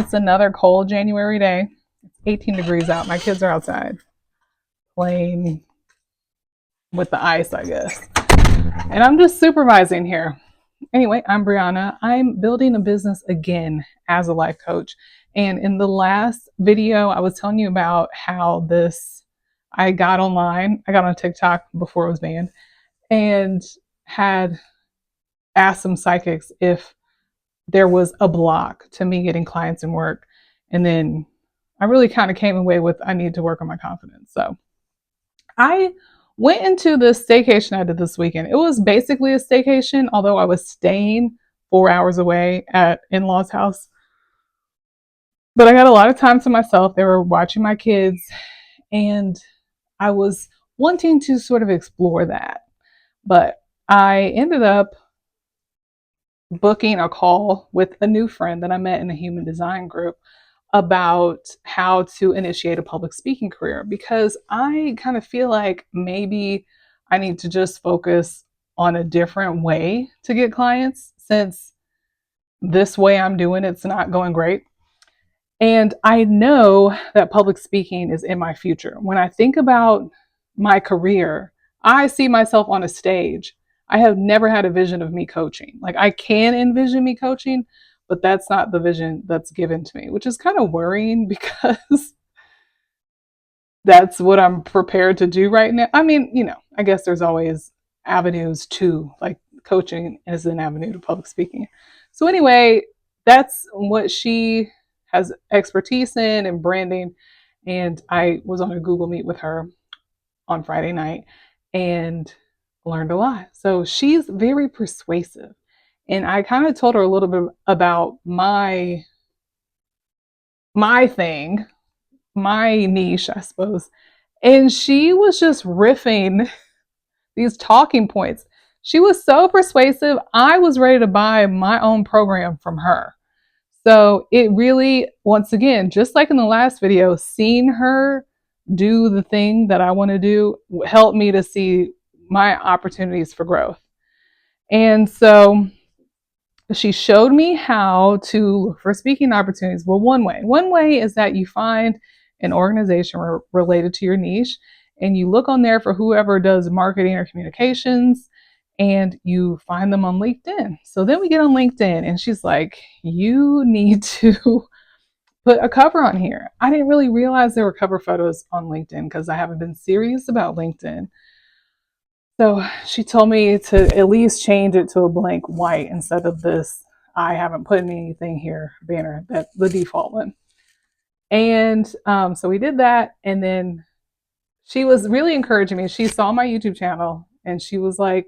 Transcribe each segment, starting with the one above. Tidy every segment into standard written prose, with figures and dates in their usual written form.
It's another cold January day. It's 18 degrees out. My kids are outside playing with the ice, I guess. And I'm just supervising here. Anyway, I'm Brianna. I'm building a business again as a life coach. And in the last video, I was telling you about how I got online. I got on TikTok before it was banned and had asked some psychics if there was a block to me getting clients and work. And then I really kind of came away with I need to work on my confidence. So I went into the staycation I did this weekend. It was basically a staycation, although I was staying 4 hours away at in-laws' house. But I got a lot of time to myself. They were watching my kids, and I was wanting to sort of explore that. But I ended up booking a call with a new friend that I met in a human design group about how to initiate a public speaking career, because I kind of feel like maybe I need to just focus on a different way to get clients, since this way I'm doing it's not going great. And I know that public speaking is in my future. When I think about my career, I see myself on a stage. I have never had a vision of me coaching. Like, I can envision me coaching, but that's not the vision that's given to me, which is kind of worrying because that's what I'm prepared to do right now. I mean, I guess there's always avenues to, like, coaching is an avenue to public speaking. So anyway, that's what she has expertise in, and branding. And I was on a Google Meet with her on Friday night and learned a lot. So she's very persuasive. And I kind of told her a little bit about my thing, my niche, I suppose. And she was just riffing these talking points. She was so persuasive. I was ready to buy my own program from her. So it really, once again, just like in the last video, seeing her do the thing that I want to do helped me to see my opportunities for growth. And so she showed me how to look for speaking opportunities. Well, one way is that you find an organization related to your niche, and you look on there for whoever does marketing or communications, and you find them on LinkedIn. So then we get on LinkedIn, and she's like, you need to put a cover on here. I didn't really realize there were cover photos on LinkedIn because I haven't been serious about LinkedIn. So she told me to at least change it to a blank white instead of this I haven't put anything here banner, that the default one. And so we did that. And then she was really encouraging me. She saw my YouTube channel and she was like,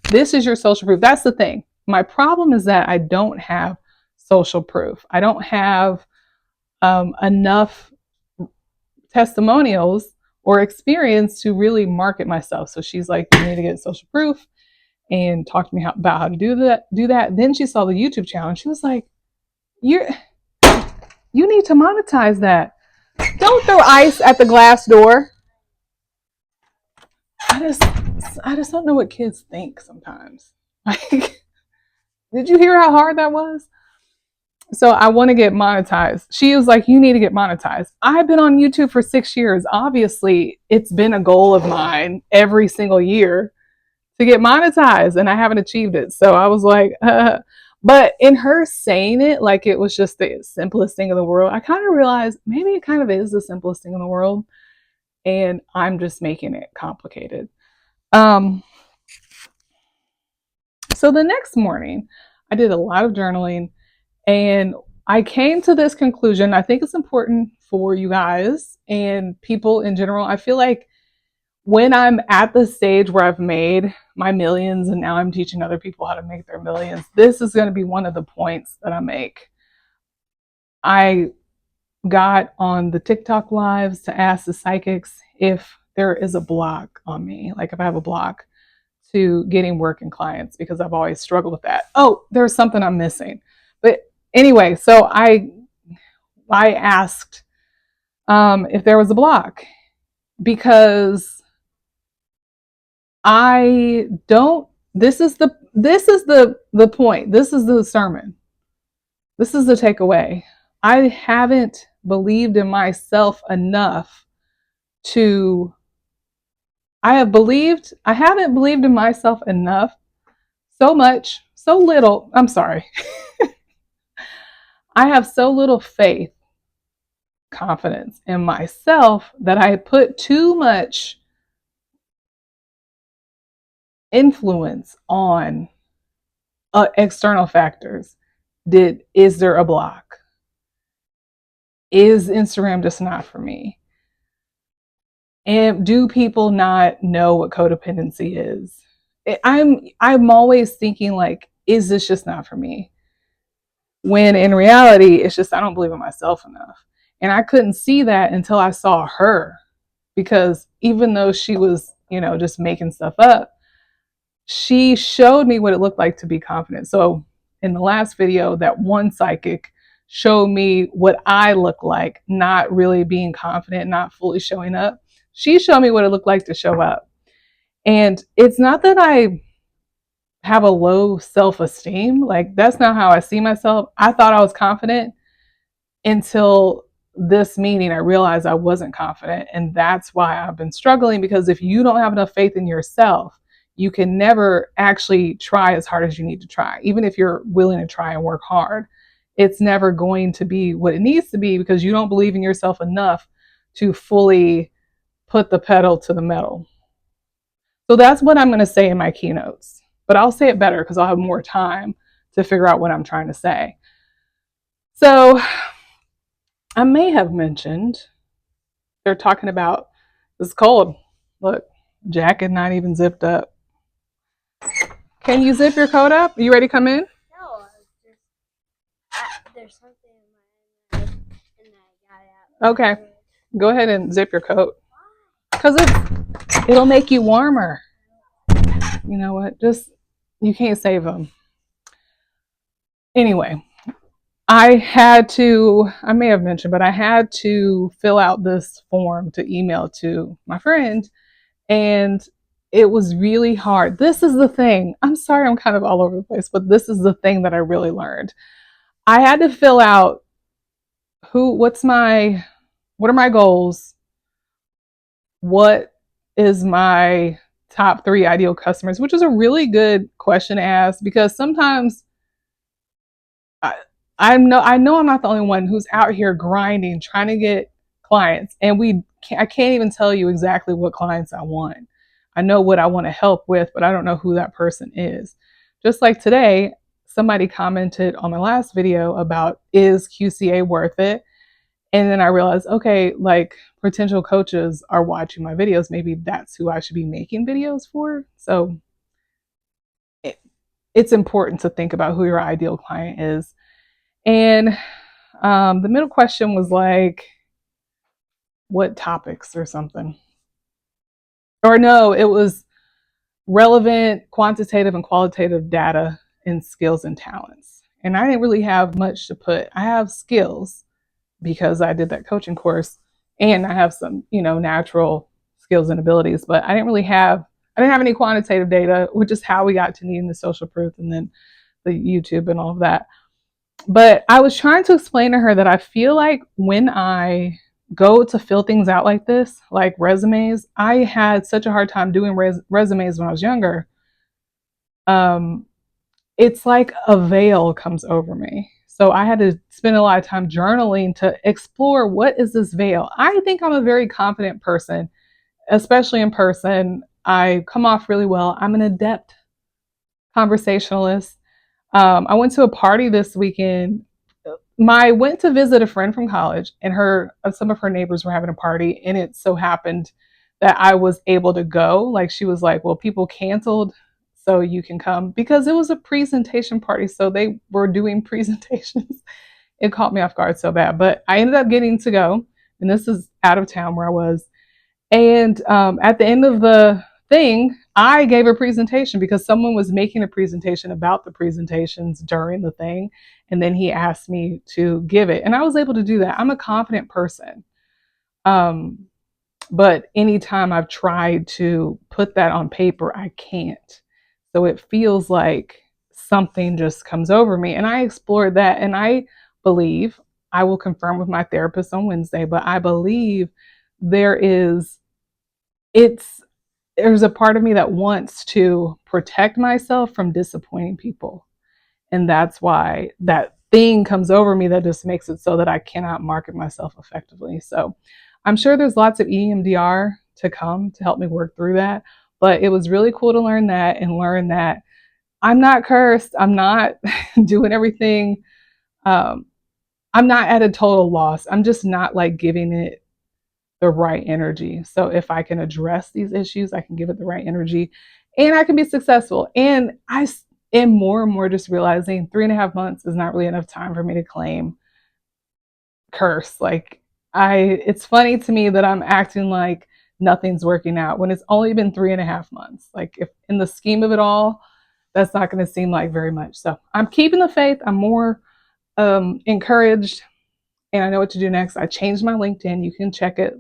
this is your social proof. That's the thing. My problem is that I don't have social proof. I don't have enough testimonials or experience to really market myself. So she's like, you need to get social proof and talk to me about how to do that. Then she saw the YouTube channel and she was like, you need to monetize that. Don't throw ice at the glass door. I just don't know what kids think sometimes. Like, did you hear how hard that was? So I want to get monetized. She was like, you need to get monetized. I've been on YouTube for 6 years. Obviously, it's been a goal of mine every single year to get monetized, and I haven't achieved it. So I was like, but in her saying it like it was just the simplest thing in the world, I kind of realized maybe it kind of is the simplest thing in the world, and I'm just making it complicated. So the next morning, I did a lot of journaling, and I came to this conclusion. I think it's important for you guys and people in general. I feel like when I'm at the stage where I've made my millions and now I'm teaching other people how to make their millions, this is going to be one of the points that I make. I got on the TikTok lives to ask the psychics if there is a block on me, like if I have a block to getting work and clients, because I've always struggled with that. Oh, there's something I'm missing. But anyway, so I asked if there was a block, because I don't. This is the point. This is the sermon. This is the takeaway. I haven't believed in myself enough to, I haven't believed in myself enough, so much, so little, I'm sorry. I have so little faith, confidence in myself that I put too much influence on external factors. Is there a block? Is Instagram just not for me? And do people not know what codependency is? I'm always thinking like, is this just not for me? When in reality, it's just I don't believe in myself enough. And I couldn't see that until I saw her, because even though she was, just making stuff up, she showed me what it looked like to be confident. So in the last video, that one psychic showed me what I look like, not really being confident, not fully showing up. She showed me what it looked like to show up. And it's not that I have a low self-esteem. Like, that's not how I see myself. I thought I was confident until this meeting. I realized I wasn't confident. And that's why I've been struggling, because if you don't have enough faith in yourself, you can never actually try as hard as you need to try. Even if you're willing to try and work hard, it's never going to be what it needs to be, because you don't believe in yourself enough to fully put the pedal to the metal. So that's what I'm going to say in my keynotes, but I'll say it better because I'll have more time to figure out what I'm trying to say. So I may have mentioned, they're talking about, it's cold. Look, jacket not even zipped up. Can you zip your coat up? Are you ready to come in? No, there's something in my head and I got it out. Okay, go ahead and zip your coat. Because it'll make you warmer. You know what? You can't save them. Anyway, I may have mentioned, but I had to fill out this form to email to my friend, and it was really hard. This is the thing. I'm sorry, I'm kind of all over the place, but this is the thing that I really learned. I had to fill out what are my goals? What is my top 3 ideal customers, which is a really good question to ask, because sometimes I know I'm not the only one who's out here grinding, trying to get clients, and I can't even tell you exactly what clients I want. I know what I want to help with, but I don't know who that person is. Just like today, somebody commented on my last video about, is QCA worth it? And then I realized, okay, like, potential coaches are watching my videos. Maybe that's who I should be making videos for. So it's important to think about who your ideal client is. And the middle question was like, what topics or something? Or no, it was relevant quantitative and qualitative data and skills and talents. And I didn't really have much to put. I have skills because I did that coaching course, and I have some, natural skills and abilities, but I didn't have any quantitative data, which is how we got to needing the social proof and then the YouTube and all of that. But I was trying to explain to her that I feel like when I go to fill things out like this, like resumes, I had such a hard time doing resumes when I was younger. It's like a veil comes over me. So I had to spend a lot of time journaling to explore, what is this veil? I think I'm a very confident person, especially in person. I come off really well. I'm an adept conversationalist. I went to a party this weekend. I went to visit a friend from college, and some of her neighbors were having a party, and it so happened that I was able to go. Like, she was like, well, people canceled, so you can come, because it was a presentation party. So they were doing presentations. It caught me off guard so bad, but I ended up getting to go. And this is out of town where I was. And at the end of the thing, I gave a presentation because someone was making a presentation about the presentations during the thing. And then he asked me to give it. And I was able to do that. I'm a confident person. But anytime I've tried to put that on paper, I can't. So it feels like something just comes over me. And I explored that. And I believe I will confirm with my therapist on Wednesday, but I believe there is, there's a part of me that wants to protect myself from disappointing people. And that's why that thing comes over me that just makes it so that I cannot market myself effectively. So I'm sure there's lots of EMDR to come to help me work through that. But it was really cool to learn that and learn that I'm not cursed. I'm not doing everything. Um, I'm not at a total loss. I'm just not like giving it the right energy. So if I can address these issues, I can give it the right energy and I can be successful. And I am more and more just realizing 3.5 months is not really enough time for me to claim curse. Like it's funny to me that I'm acting like nothing's working out when it's only been 3.5 months. Like if in the scheme of it all, that's not going to seem like very much. So I'm keeping the faith. I'm more encouraged and I know what to do next. I changed my LinkedIn. You can check it.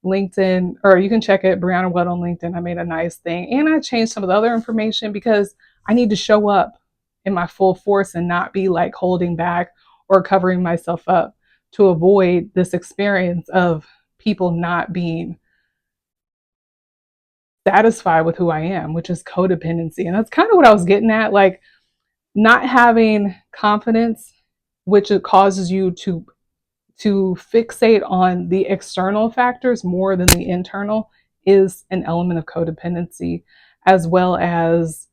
LinkedIn, or you can check it, Brianna Webb on LinkedIn. I made a nice thing. And I changed some of the other information because I need to show up in my full force and not be like holding back or covering myself up to avoid this experience of people not being satisfied with who I am, which is codependency. And that's kind of what I was getting at. Like not having confidence, which it causes you to fixate on the external factors more than the internal is an element of codependency, as well as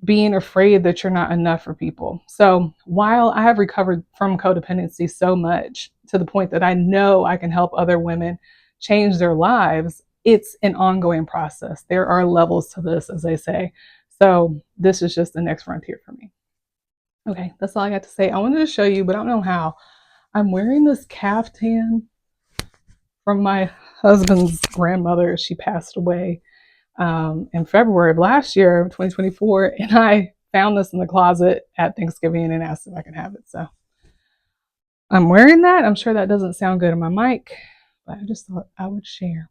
being afraid that you're not enough for people. So while I have recovered from codependency so much to the point that I know I can help other women change their lives, it's an ongoing process. There are levels to this, as they say. So this is just the next frontier for me. Okay, that's all I got to say. I wanted to show you, but I don't know how. I'm wearing this caftan from my husband's grandmother. She passed away in February of last year, 2024, and I found this in the closet at Thanksgiving and asked if I could have it. So I'm wearing that. I'm sure that doesn't sound good on my mic, but I just thought I would share.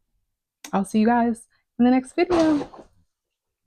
I'll see you guys in the next video.